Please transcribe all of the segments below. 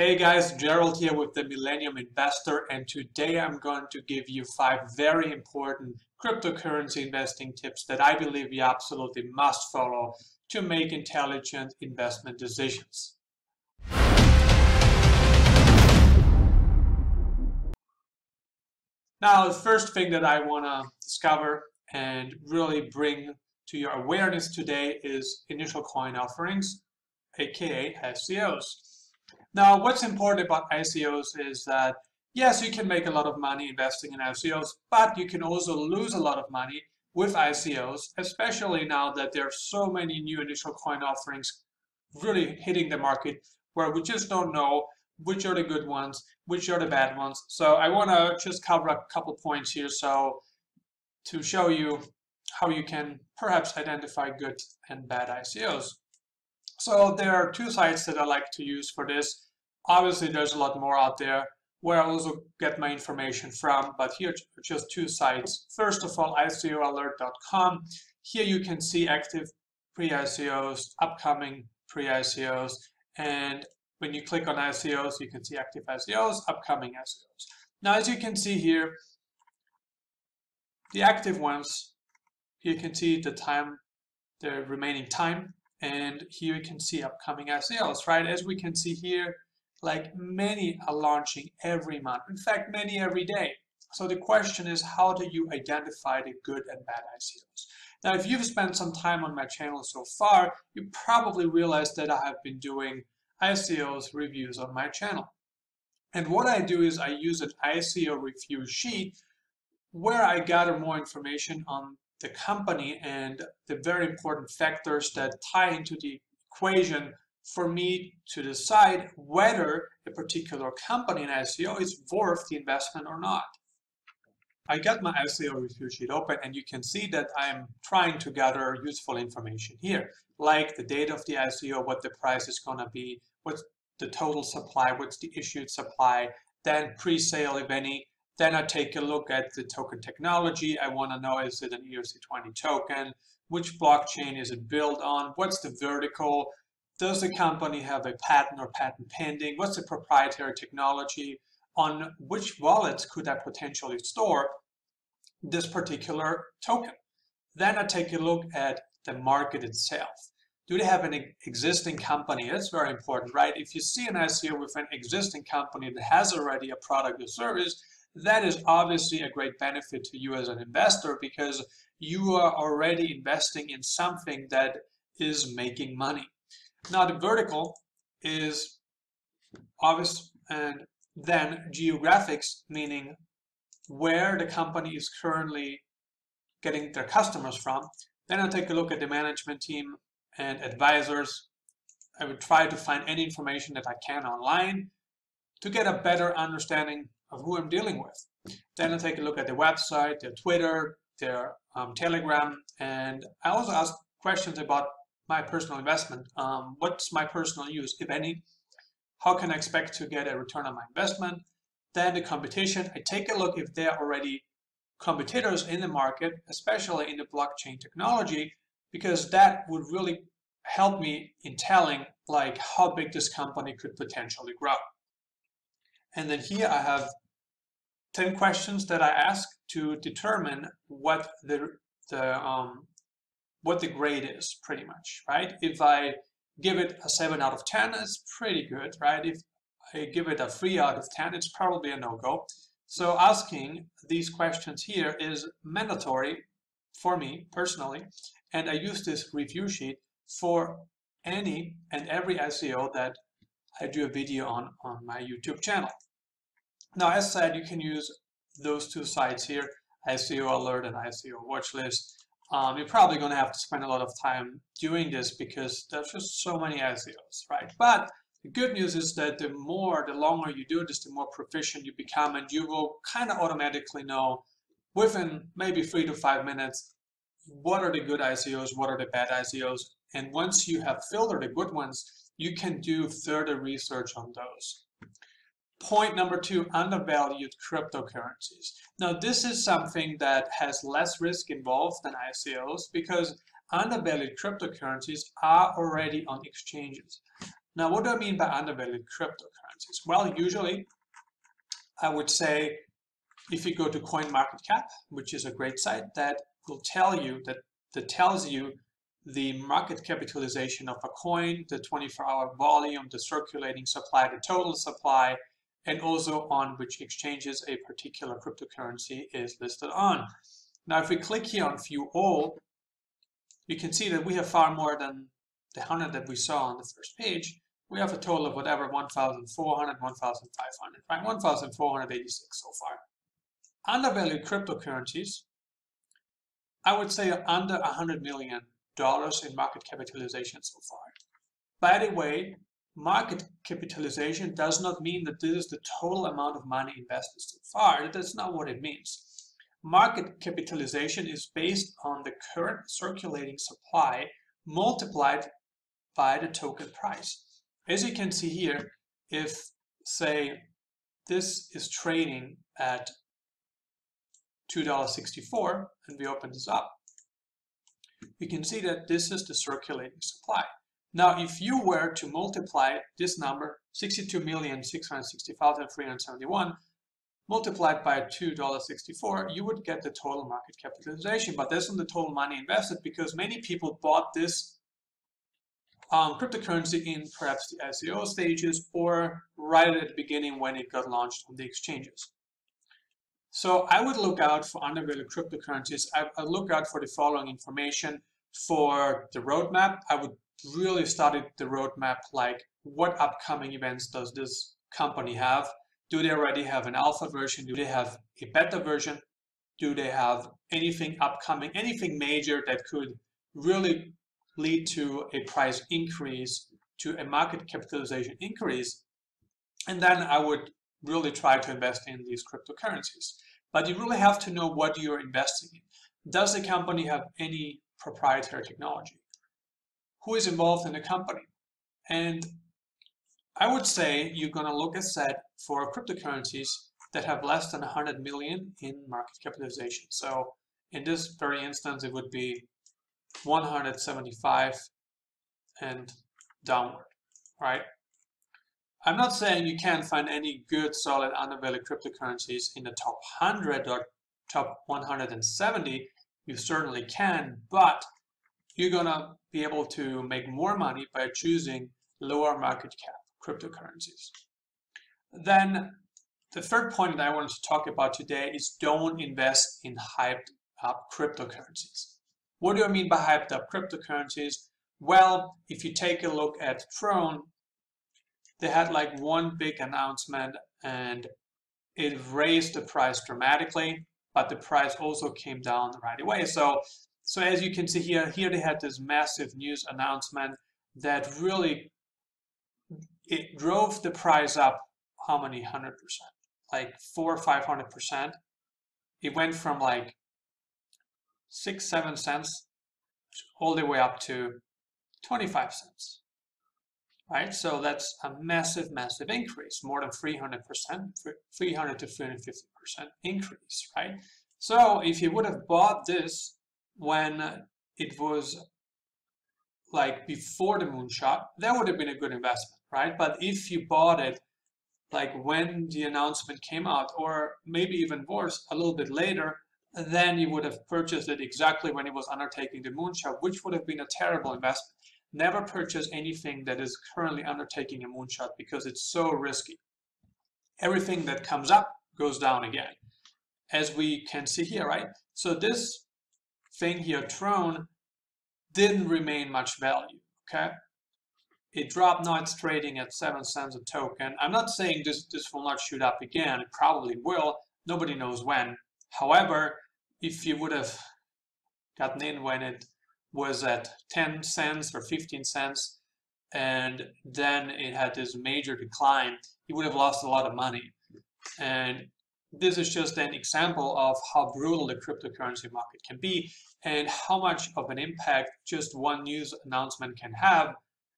Hey guys, Gerald here with the Millennium Investor, and today I'm going to give you 5 very important cryptocurrency investing tips that I believe you absolutely must follow to make intelligent investment decisions. Now, the first thing that I want to discover and really bring to your awareness today is initial coin offerings, aka ICOs. Now, what's important about ICOs is that, yes, you can make a lot of money investing in ICOs, but you can also lose a lot of money with ICOs, especially now that there are so many new initial coin offerings really hitting the market where we just don't know which are the good ones, which are the bad ones. So I want to just cover a couple points here to show you how you can perhaps identify good and bad ICOs. So there are 2 sites that I like to use for this. Obviously, there's a lot more out there where I also get my information from, but here are just 2 sites. First of all, ICOalert.com. Here you can see active pre-ICOs, upcoming pre-ICOs, and when you click on ICOs, you can see active ICOs, upcoming ICOs. Now, as you can see here, the active ones, you can see the time, the remaining time, and here you can see upcoming ICOs, right? As we can see here, like many are launching every month. In fact, many every day. So the question is, how do you identify the good and bad ICOs? Now, if you've spent some time on my channel so far, you probably realized that I have been doing ICOs reviews on my channel. And what I do is I use an ICO review sheet where I gather more information on the company and the very important factors that tie into the equation for me to decide whether a particular company in ICO is worth the investment or not. I got my ICO review sheet open, and you can see that I'm trying to gather useful information here, like the date of the ICO, what the price is going to be, what's the total supply, what's the issued supply, then pre-sale, if any. Then I take a look at the token technology. I want to know, is it an ERC20 token? Which blockchain is it built on? What's the vertical? Does the company have a patent or patent pending? What's the proprietary technology? On which wallets could I potentially store this particular token? Then I take a look at the market itself. Do they have an existing company? That's very important, right? If you see an ICO with an existing company that has already a product or service, that is obviously a great benefit to you as an investor because you are already investing in something that is making money. Now, the vertical is obvious, and then geographics, meaning where the company is currently getting their customers from. Then I'll take a look at the management team and advisors. I would try to find any information that I can online to get a better understanding of who I'm dealing with. Then I'll take a look at their website, their Twitter, their Telegram, and I also ask questions about my personal investment. What's my personal use, if any? How can I expect to get a return on my investment? Then the competition. I take a look if there are already competitors in the market, especially in the blockchain technology, because that would really help me in telling like how big this company could potentially grow. And then here I have 10 questions that I ask to determine what the grade is, pretty much, right? If I give it a 7 out of 10, it's pretty good, right? If I give it a 3 out of 10, it's probably a no-go. So asking these questions here is mandatory for me personally, and I use this review sheet for any and every ICO that I do a video on my YouTube channel. Now, as said, you can use those 2 sites here, ICO Alert and ICO Watchlist. You're probably going to have to spend a lot of time doing this because there's just so many ICOs, right? But the good news is that the longer you do this, the more proficient you become, and you will kind of automatically know within maybe 3 to 5 minutes what are the good ICOs, what are the bad ICOs, and once you have filtered the good ones, you can do further research on those. Point number 2, undervalued cryptocurrencies. Now, this is something that has less risk involved than ICOs because undervalued cryptocurrencies are already on exchanges. Now, what do I mean by undervalued cryptocurrencies? Well, usually I would say if you go to CoinMarketCap, which is a great site that will tell you that tells you the market capitalization of a coin, the 24-hour volume, the circulating supply, the total supply, and also on which exchanges a particular cryptocurrency is listed on. Now, if we click here on View All, you can see that we have far more than the 100 that we saw on the first page. We have a total of whatever, 1,400, 1,500, right? 1,486 so far. Undervalued cryptocurrencies, I would say under $100 million in market capitalization so far. By the way, market capitalization does not mean that this is the total amount of money invested so far. That's not what it means. Market capitalization is based on the current circulating supply multiplied by the token price. As you can see here, if, say, this is trading at $2.64 and we open this up, you can see that this is the circulating supply. Now, if you were to multiply this number, 62,660,371, multiplied by $2.64, you would get the total market capitalization. But that's not the total money invested, because many people bought this cryptocurrency in perhaps the ICO stages or right at the beginning when it got launched on the exchanges. So I would look out for undervalued cryptocurrencies. I look out for the following information. For the roadmap, I would really study the roadmap, like what upcoming events does this company have? Do they already have an alpha version? Do they have a beta version? Do they have anything upcoming, anything major that could really lead to a price increase, to a market capitalization increase? And then I would really try to invest in these cryptocurrencies. But you really have to know what you're investing in. Does the company have any proprietary technology? Who is involved in the company? And I would say you're going to look at set for cryptocurrencies that have less than 100 million in market capitalization. So in this very instance, it would be 175 and downward, right? I'm not saying you can't find any good, solid, undervalued cryptocurrencies in the top 100 or top 170. You certainly can, but you're going to be able to make more money by choosing lower market cap cryptocurrencies. Then the third point that I wanted to talk about today is don't invest in hyped up cryptocurrencies. What do I mean by hyped up cryptocurrencies? Well, if you take a look at Tron, they had like one big announcement and it raised the price dramatically, but the price also came down right away. So as you can see here they had this massive news announcement that really, it drove the price up how many 100%? Like 400 or 500%. It went from like 6-7 cents all the way up to 25 cents. Right, so that's a massive increase, more than 300%, 300 to 350% increase, right? So if you would have bought this when it was like before the moonshot, that would have been a good investment, right? But if you bought it like when the announcement came out, or maybe even worse, a little bit later, then you would have purchased it exactly when it was undertaking the moonshot, which would have been a terrible investment. Never purchase anything that is currently undertaking a moonshot because it's so risky. Everything that comes up goes down again, as we can see here, right? So this thing here, Tron, didn't remain much value, okay? It dropped, now it's trading at 7 cents a token. I'm not saying this will not shoot up again, it probably will, nobody knows when. However, if you would have gotten in when it was at 10 cents or 15 cents, and then it had this major decline, you would have lost a lot of money. And this is just an example of how brutal the cryptocurrency market can be and how much of an impact just one news announcement can have,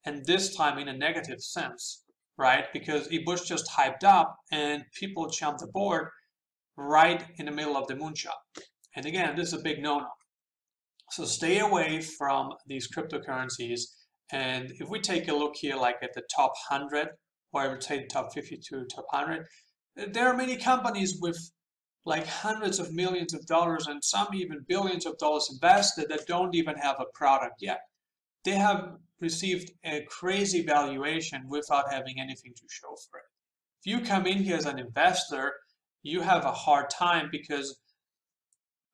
and this time in a negative sense, right? Because it was just hyped up and people jumped aboard right in the middle of the moonshot. And again, this is a big no-no. So stay away from these cryptocurrencies And if we take a look here, like at the top 100, or I would say the top 50 to top 100, there are many companies with like hundreds of millions of dollars and some even billions of dollars invested that don't even have a product yet. They have received a crazy valuation without having anything to show for it. If you come in here as an investor, you have a hard time because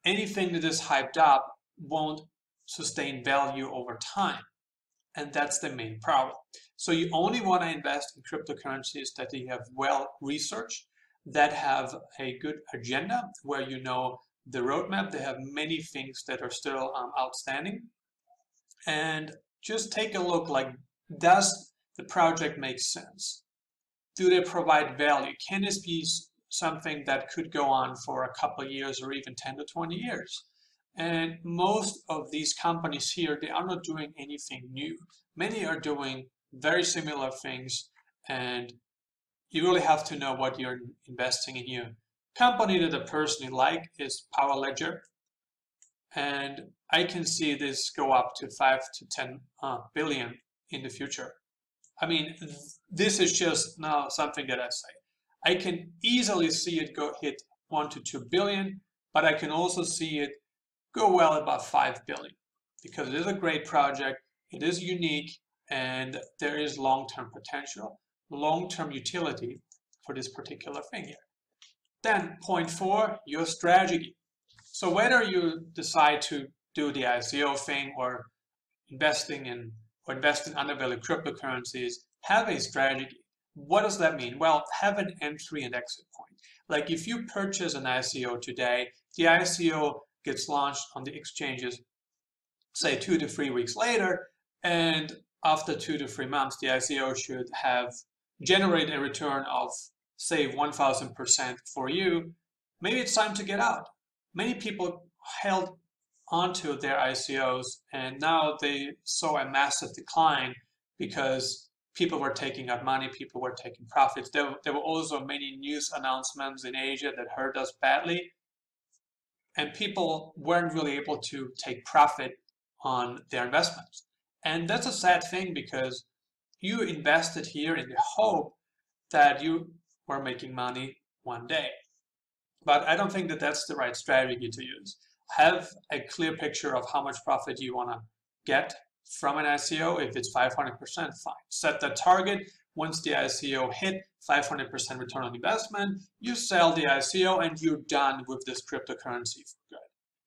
anything that is hyped up won't sustain value over time. And that's the main problem. So you only want to invest in cryptocurrencies that you have well researched, that have a good agenda, where you know the roadmap. They have many things that are still outstanding. And just take a look, like, does the project make sense? Do they provide value? Can this be something that could go on for a couple of years or even 10 to 20 years? And most of these companies here, they are not doing anything new. Many are doing very similar things, and you really have to know what you're investing in here. Company that I personally like is Power Ledger, and I can see this go up to 5 to 10 billion in the future. I mean, this is just now something that I say. I can easily see it go hit 1 to 2 billion, but I can also see it go well above 5 billion because it is a great project, it is unique, and there is long-term potential, long-term utility for this particular thing here. Then point 4, your strategy. So whether you decide to do the ICO thing or invest in undervalued cryptocurrencies, have a strategy. What does that mean? Well, have an entry and exit point. Like if you purchase an ICO today, the ICO gets launched on the exchanges, say 2 to 3 weeks later, and after 2 to 3 months, the ICO should have generate a return of, say, 1,000% for you. Maybe it's time to get out. Many people held onto their ICOs, and now they saw a massive decline because people were taking out money, people were taking profits. There were also many news announcements in Asia that hurt us badly, and people weren't really able to take profit on their investments. And that's a sad thing because you invested here in the hope that you were making money one day. But I don't think that that's the right strategy to use. Have a clear picture of how much profit you want to get from an ICO. If it's 500%, fine. Set that target. Once the ICO hit 500% return on investment, you sell the ICO and you're done with this cryptocurrency for good.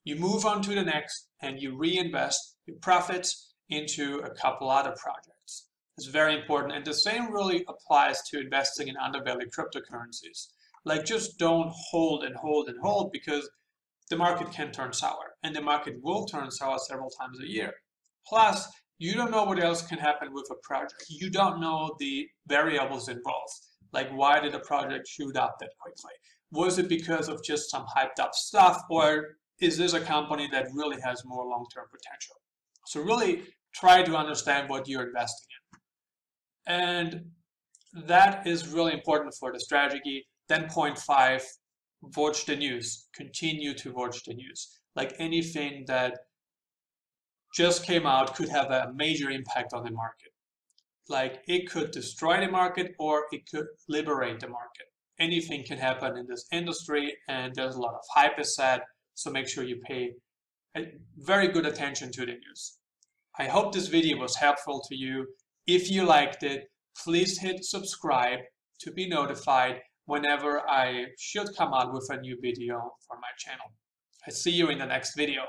You move on to the next and you reinvest your profits into a couple other projects. It's very important. And the same really applies to investing in undervalued cryptocurrencies. Like, just don't hold and hold and hold, because the market can turn sour, and the market will turn sour several times a year. Plus, you don't know what else can happen with a project. You don't know the variables involved. Like, why did a project shoot up that quickly? Was it because of just some hyped up stuff, or is this a company that really has more long-term potential? So really try to understand what you're investing in. And that is really important for the strategy. Then point 5, watch the news. Continue to watch the news. Like, anything that just came out could have a major impact on the market. Like, it could destroy the market or it could liberate the market. Anything can happen in this industry, and there's a lot of hype is said, so make sure you pay very good attention to the news. I hope this video was helpful to you. If you liked it, please hit subscribe to be notified whenever I should come out with a new video for my channel. I see you in the next video.